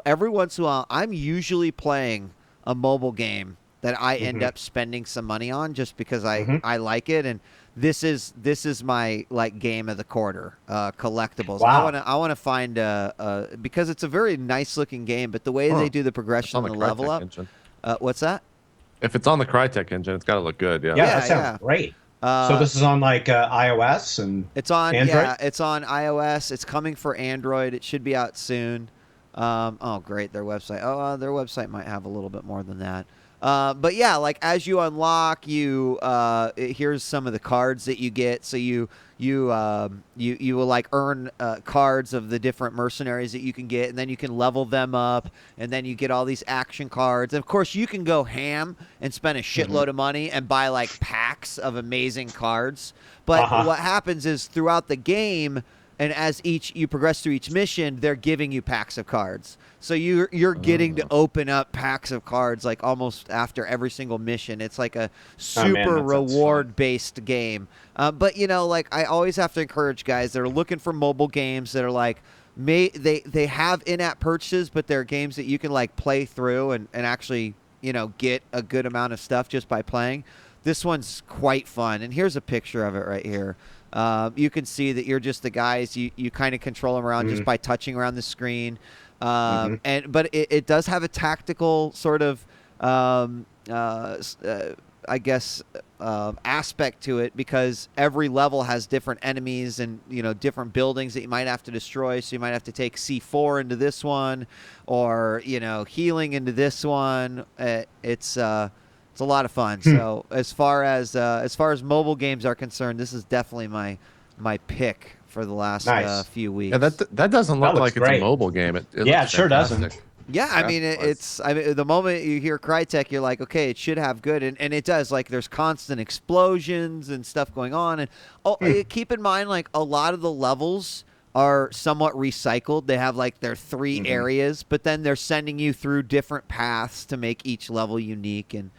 every once in a while, I'm usually playing a mobile game that I end up spending some money on just because I like it. And this is my like game of the quarter, collectibles. Wow. I want to find because it's a very nice looking game, but the way they do the progression and the level up. What's that? If it's on the Crytek engine, it's got to look good. Yeah. Yeah, that sounds great. So this is on like iOS and it's on Android? Yeah, it's on iOS. It's coming for Android. It should be out soon. Oh, great, their website. Oh, their website might have a little bit more than that. But yeah, like as you unlock, here's some of the cards that you get. So you will like earn cards of the different mercenaries that you can get, and then you can level them up, and then you get all these action cards. And of course, you can go ham and spend a shitload of money and buy like packs of amazing cards. But what happens is throughout the game, and as you progress through each mission, they're giving you packs of cards. So you're getting to open up packs of cards like almost after every single mission. It's like a super reward-based game. But like I always have to encourage guys that are looking for mobile games that are like they have in-app purchases, but they're games that you can like play through and actually get a good amount of stuff just by playing. This one's quite fun, and here's a picture of it right here. You can see that you're just the guys. You kind of control them around just by touching around the screen. But it does have a tactical sort of, I guess, aspect to it, because every level has different enemies and different buildings that you might have to destroy. So you might have to take C4 into this one, or healing into this one. It's a lot of fun. So as far as mobile games are concerned, this is definitely my pick for the last few weeks. Yeah, that doesn't look like great. It's a mobile game. It it sure doesn't. Yeah, I mean, the moment you hear Crytek, you're like, okay, it should have good, and it does. Like, there's constant explosions and stuff going on, and keep in mind, like, a lot of the levels are somewhat recycled. They have like their 3 areas, but then they're sending you through different paths to make each level unique. And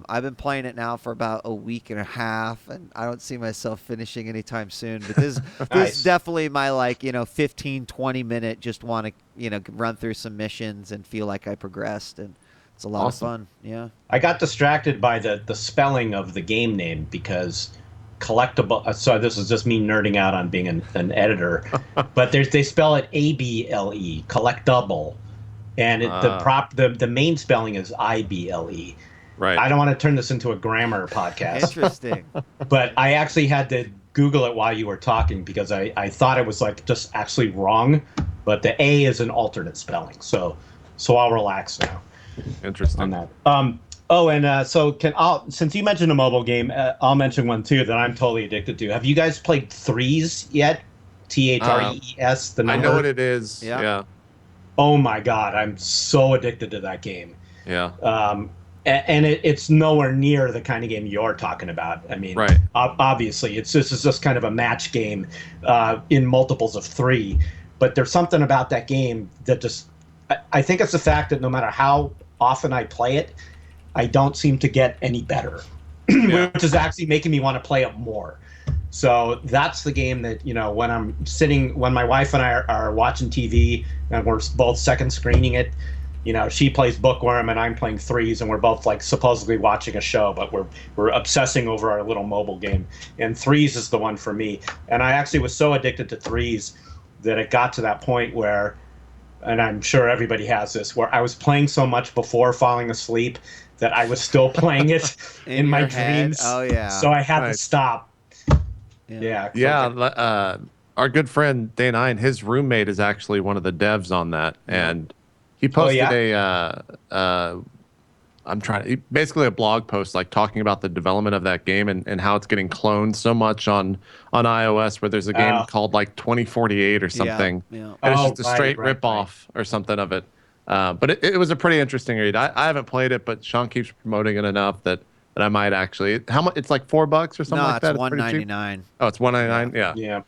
I've been playing it now for about a week and a half, and I don't see myself finishing anytime soon. But this is definitely my like 15-20 minute just want to run through some missions and feel like I progressed, and it's a lot of fun. Yeah. I got distracted by the spelling of the game name because collectible. So this is just me nerding out on being an editor, but they spell it ABLE, collectible, and the main spelling is IBLE. Right. I don't want to turn this into a grammar podcast. Interesting. But I actually had to Google it while you were talking because I thought it was like just actually wrong, but the A is an alternate spelling. So I'll relax now. Interesting. On that. Since you mentioned a mobile game, I'll mention one too that I'm totally addicted to. Have you guys played Threes yet? THREES, the number? I know what it is. Yeah. Oh my God, I'm so addicted to that game. Yeah. And it's nowhere near the kind of game you're talking about. I mean, right. Obviously, this is just kind of a match game in multiples of 3. But there's something about that game that just, I think it's the fact that no matter how often I play it, I don't seem to get any better, which is actually making me want to play it more. So that's the game that, when my wife and I are watching TV and we're both second screening it, she plays Bookworm and I'm playing Threes, and we're both like supposedly watching a show, but we're obsessing over our little mobile game. And Threes is the one for me. And I actually was so addicted to Threes that it got to that point where, and I'm sure everybody has this, where I was playing so much before falling asleep that I was still playing it in my dreams. Oh yeah. So I had to stop. Yeah. Our good friend Day 9, his roommate is actually one of the devs on that, and he posted basically a blog post like talking about the development of that game and how it's getting cloned so much on iOS, where there's a game called like 2048 or something. Yeah. And it's just a straight rip-off or something of it. But it was a pretty interesting read. I haven't played it, but Sean keeps promoting it enough that I might actually. How much? It's like $4 or something like that. It's $1.99. Oh, it's $1.99. Yeah. Yeah.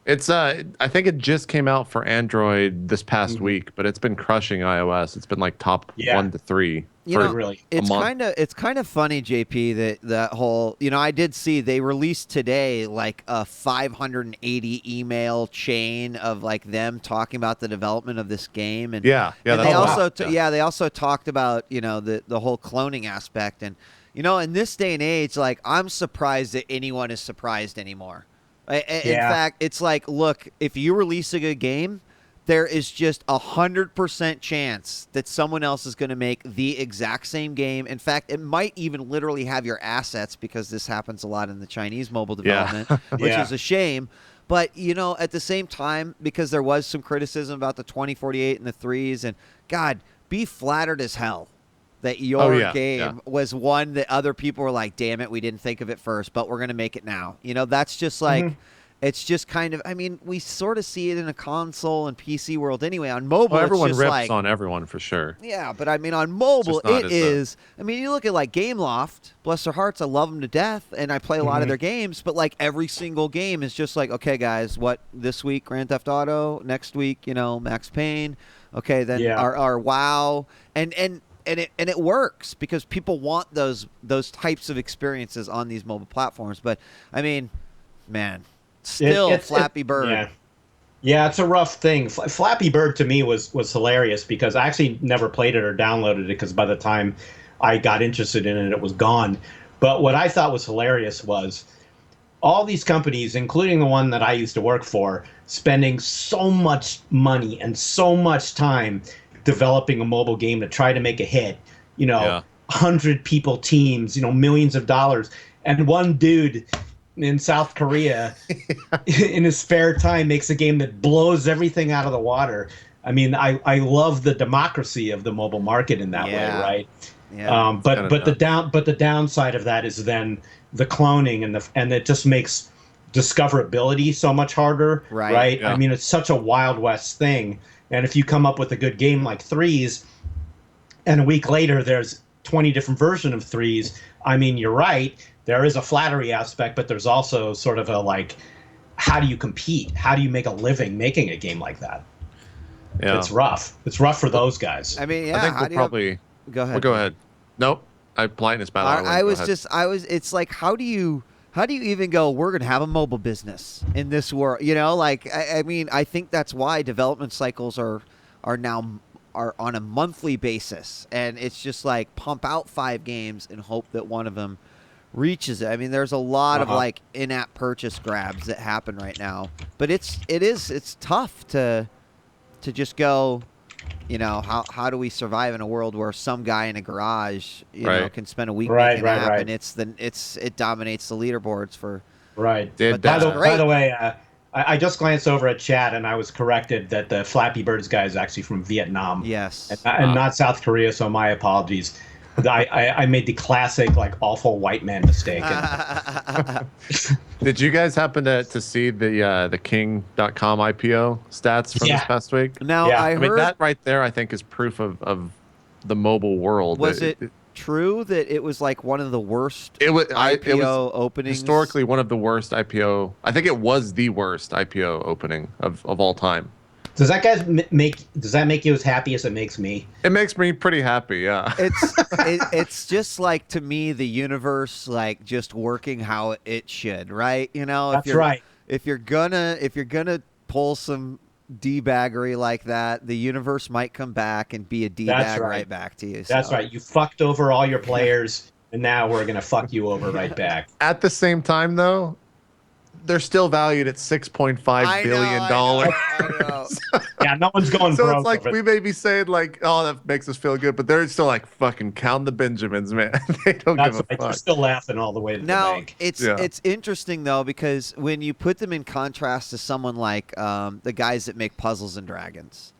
It's I think it just came out for Android this past week, but it's been crushing iOS. It's been like top 1 to 3 really it's kind of funny, JP, that whole, I did see they released today like a 580 email chain of like them talking about the development of this game, and and they also talked about the whole cloning aspect, and in this day and age, like, I'm surprised that anyone is surprised anymore. In fact, it's like, look, if you release a good game, there is just 100% chance that someone else is going to make the exact same game. In fact, it might even literally have your assets, because this happens a lot in the Chinese mobile development, which is a shame. But, at the same time, because there was some criticism about the 2048 and the threes, and God, be flattered as hell that your game was one that other people were like, damn it, we didn't think of it first, but we're going to make it now. That's just like, it's just kind of, we sort of see it in a console and PC world anyway. On mobile, everyone it's just rips on everyone for sure. Yeah, but on mobile, it is. You look at like GameLoft, bless their hearts, I love them to death, and I play a lot of their games, but like every single game is just like, okay, guys, what this week, Grand Theft Auto, next week, Max Payne, okay, then our WoW, and it works because people want those types of experiences on these mobile platforms. But man, still Flappy Bird. Yeah, it's a rough thing. Flappy Bird to me was hilarious because I actually never played it or downloaded it, because by the time I got interested in it, it was gone. But what I thought was hilarious was all these companies, including the one that I used to work for, spending so much money and so much time developing a mobile game to try to make a hit, 100 people teams, millions of dollars. And one dude in South Korea in his spare time makes a game that blows everything out of the water. I love the democracy of the mobile market in that way, right? Yeah. But the downside of that is then the cloning and it just makes discoverability so much harder, right? Yeah. It's such a Wild West thing. And if you come up with a good game like Threes, and a week later there's 20 different versions of Threes, you're right. There is a flattery aspect, but there's also sort of a like, how do you compete? How do you make a living making a game like that? Yeah. It's rough. It's rough for those guys. I think we'll probably go ahead. Well, go ahead. Nope. Politeness battle. It's like, how do you even go, we're going to have a mobile business in this world? I think that's why development cycles are on a monthly basis. And it's just like pump out 5 games and hope that one of them reaches it. There's a lot of like in-app purchase grabs that happen right now. But it's tough to just go, how do we survive in a world where some guy in a garage, can spend a week making an app, and it dominates the leaderboards for. Right. But by the way, I just glanced over at chat and I was corrected that the Flappy Birds guy is actually from Vietnam. Yes. And not South Korea, so my apologies. I made the classic like awful white man mistake. Did you guys happen to see the King.com IPO stats from this past week? Now I heard that right there, I think, is proof of the mobile world. Was it true that it was like one of the worst IPO openings? Historically, one of the worst IPO. I think it was the worst IPO opening of all time. Does that make you as happy as it makes me? It makes me pretty happy, yeah. It's just like, to me, the universe like just working how it should, right? That's right. If you're gonna pull some D-baggery like that, the universe might come back and be a D-bag right back to you. That's right. You fucked over all your players, and now we're gonna fuck you over right back. At the same time, though, they're still valued at $6.5 billion. I know. Yeah, no one's going so broke. It's like we may be saying like, oh, that makes us feel good, but they're still like, fucking count the Benjamins, man. They don't give a fuck. They're still laughing all the way to the bank. It's interesting though, because when you put them in contrast to someone like the guys that make Puzzles and Dragons,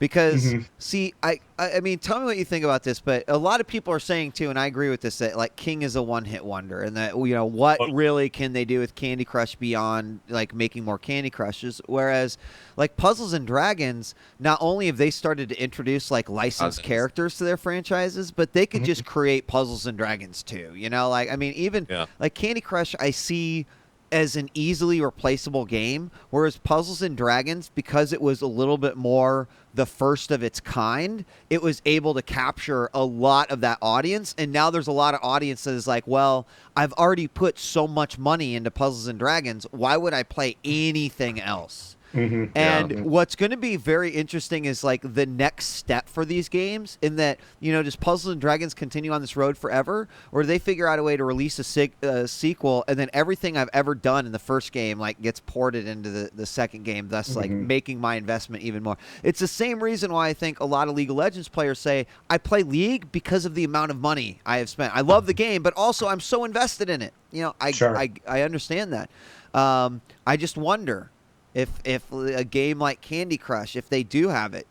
Because see, I mean, tell me what you think about this, but a lot of people are saying too, and I agree with this, that like King is a one-hit wonder, and that what really can they do with Candy Crush beyond like making more Candy Crushes? Whereas like Puzzles and Dragons, not only have they started to introduce like licensed characters to their franchises, but they could just create Puzzles and Dragons too. Like I mean, even like Candy Crush, I see as an easily replaceable game, whereas Puzzles and Dragons, because it was a little bit more the first of its kind, it was able to capture a lot of that audience. And now there's a lot of audience that is like, well, I've already put so much money into Puzzles and Dragons, why would I play anything else? And what's going to be very interesting is like the next step for these games, in that, does Puzzles and Dragons continue on this road forever, or do they figure out a way to release a sequel, and then everything I've ever done in the first game like gets ported into the second game, thus like making my investment even more. It's the same reason why I think a lot of League of Legends players say, I play League because of the amount of money I have spent. I love the game, but also I'm so invested in it. I understand that. I just wonder if a game like Candy Crush, if they do have it,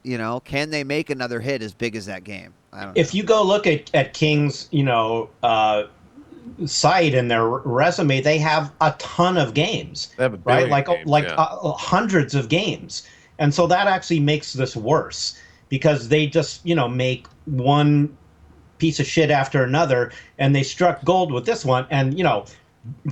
can they make another hit as big as that game? I don't know. If you go look at King's, site and their resume, they have a ton of games. They have hundreds of games, and so that actually makes this worse, because they just make one piece of shit after another, and they struck gold with this one, and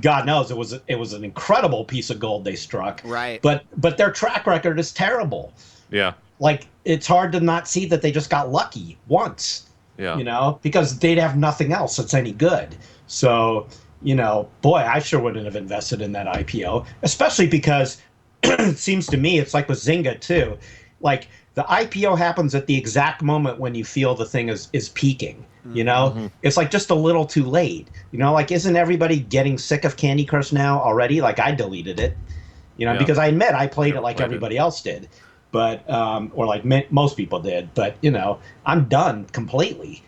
God knows it was an incredible piece of gold they struck. Right. But their track record is terrible. Yeah. Like, it's hard to not see that they just got lucky once. Yeah. Because they'd have nothing else that's any good. So, boy, I sure wouldn't have invested in that IPO, especially because it seems to me it's like with Zynga too. Like, the IPO happens at the exact moment when you feel the thing is peaking. It's like just a little too late. Like, isn't everybody getting sick of Candy Crush now already? Like, I deleted it, because I admit I played it like everybody else did, but or like most people did. But I'm done completely.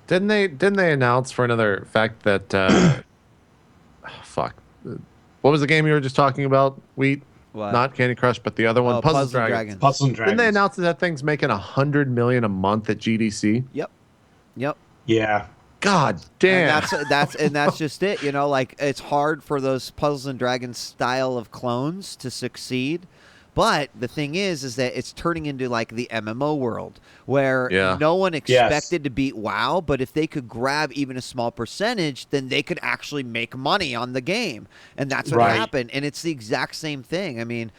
Didn't they announce for another fact that fuck, what was the game you were just talking about? Wheat. What? Not Candy Crush, but the other one, Puzzle Dragons. Puzzle Dragons. Didn't they announce that thing's making $100 million a month at GDC? Yep. Yeah. God damn. And that's just it. Like, it's hard for those Puzzles and Dragons style of clones to succeed. But the thing is that it's turning into like the MMO world, where no one expected to beat WoW, but if they could grab even a small percentage, then they could actually make money on the game. And that's what happened. And it's the exact same thing. I mean,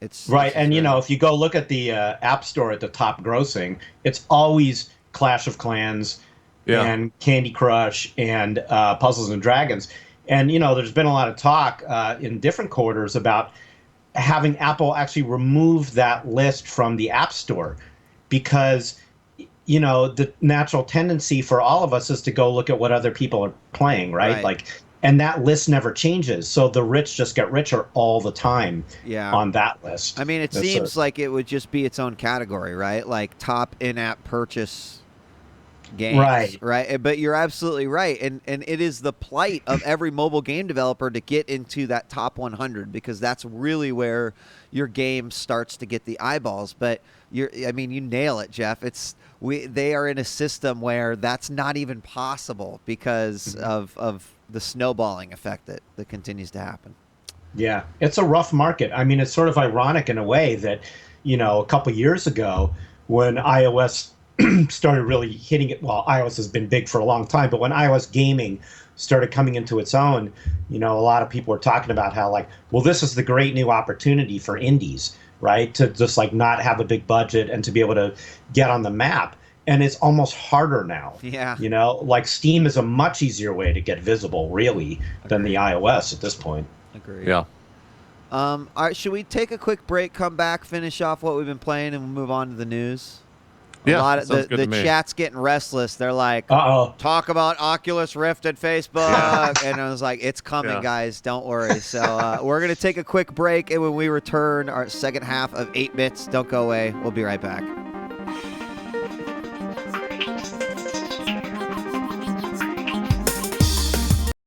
it's right. And if you go look at the App Store at the top grossing, it's always Clash of Clans and Candy Crush and Puzzles and Dragons. And there's been a lot of talk in different quarters about having Apple actually remove that list from the App Store, because the natural tendency for all of us is to go look at what other people are playing, right? Like, and that list never changes, so the rich just get richer all the time on that list. I mean, it seems like it would just be its own category, right? Like top in-app purchase games, right? But you're absolutely right, and it is the plight of every mobile game developer to get into that top 100, because that's really where your game starts to get the eyeballs. But you nail it, Jeff. They are in a system where that's not even possible because of the snowballing effect that continues to happen. Yeah, it's a rough market. I mean, it's sort of ironic in a way that a couple years ago, when iOS started really hitting it. Well, iOS has been big for a long time, but when iOS gaming started coming into its own, a lot of people were talking about how, like, well, this is the great new opportunity for indies, right? To just like not have a big budget and to be able to get on the map. And it's almost harder now. Yeah. Like Steam is a much easier way to get visible, really, than the iOS at this point. Agreed. Yeah. All right, should we take a quick break, come back, finish off what we've been playing, and we'll move on to the news? A lot of the chat's getting restless. They're like, talk about Oculus Rift at Facebook. And I was like, it's coming, guys. Don't worry. So we're going to take a quick break. And when we return, our second half of 8 Bits. Don't go away. We'll be right back.